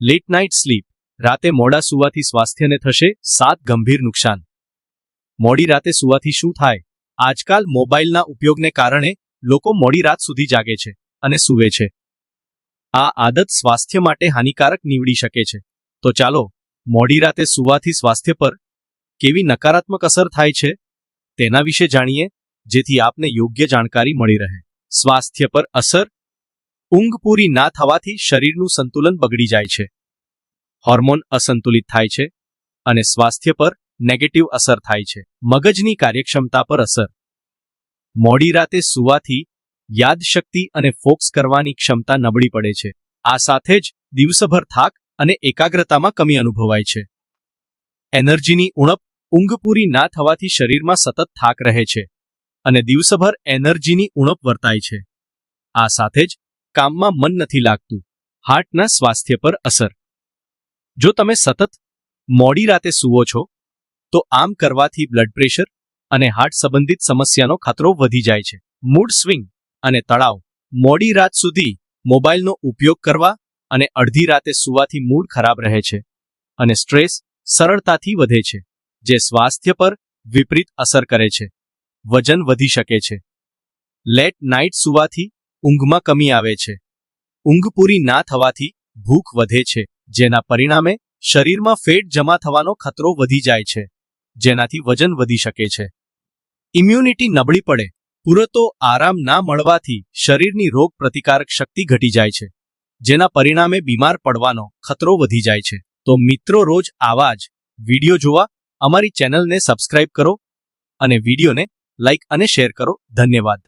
Late night slip, રાતે મોડા સૂવાથી સ્વાસ્થ્યને થશે 7 ગંભીર નુકસાન. મોડી રાતે સૂવાથી શું થાય? આજકાલ મોબાઈલના ઉપયોગને કારણે લોકો મોડી રાત સુધી જાગે છે અને સૂવે છે. આ આદત સ્વાસ્થ્ય માટે હાનિકારક નીવડી શકે છે. તો ચાલો મોડી રાતે સૂવાથી સ્વાસ્થ્ય પર કેવી નકારાત્મક અસર થાય છે તેના વિશે જાણીએ, જેથી આપને યોગ્ય જાણકારી મળી રહે. સ્વાસ્થ્ય પર અસર. ઊંઘ પૂરી ના થવાથી શરીરનું સંતુલન બગડી જાય છે, હોર્મોન અસંતુલિત થાય છે અને સ્વાસ્થ્ય પર નેગેટિવ અસર થાય છે. મગજની કાર્યક્ષમતા પર અસર. મોડી રાતે સૂવાથી યાદશક્તિ અને ફોકસ કરવાની ક્ષમતા નબળી પડે છે. આ સાથે જ દિવસભર થાક અને એકાગ્રતામાં કમી અનુભવાય છે. એનર્જીની ઉણપ. ઊંઘ પૂરી ના થવાથી શરીરમાં સતત થાક રહે છે અને દિવસભર એનર્જીની ઉણપ વર્તાય છે. આ સાથે જ કામમાં મન નથી લાગતું. હાર્ટના સ્વાસ્થ્ય પર અસર. જો તમે સતત મોડી રાતે સૂવો છો તો આમ કરવાથી બ્લડ પ્રેશર અને હાર્ટ સંબંધિત સમસ્યાનો ખતરો વધી જાય છે. મૂડ સ્વિંગ અને તણાવ. મોડી રાત સુધી મોબાઈલનો ઉપયોગ કરવા અને અડધી રાતે સૂવાથી મૂડ ખરાબ રહે છે અને સ્ટ્રેસ સરળતાથી વધે છે, જે સ્વાસ્થ્ય પર વિપરીત અસર કરે છે. વજન વધી શકે છે. લેટ નાઇટ સૂવાથી ઊંઘમાં કમી આવે છે. ઊંઘ પૂરી ના થવાથી ભૂખ વધે છે, જેના પરિણામે શરીરમાં ફેટ જમા થવાનો ખતરો વધી જાય છે, જેનાથી વજન વધી શકે છે. ઇમ્યુનિટી નબળી પડે. પૂરતો આરામ ના મળવાથી શરીરની રોગ પ્રતિકારક શક્તિ ઘટી જાય છે, જેના પરિણામે બીમાર પડવાનો ખતરો વધી જાય છે. તો મિત્રો, રોજ આવા જ વિડીયો જોવા અમારી ચેનલને સબસ્ક્રાઇબ કરો અને વિડીયોને લાઇક અને શેર કરો. ધન્યવાદ.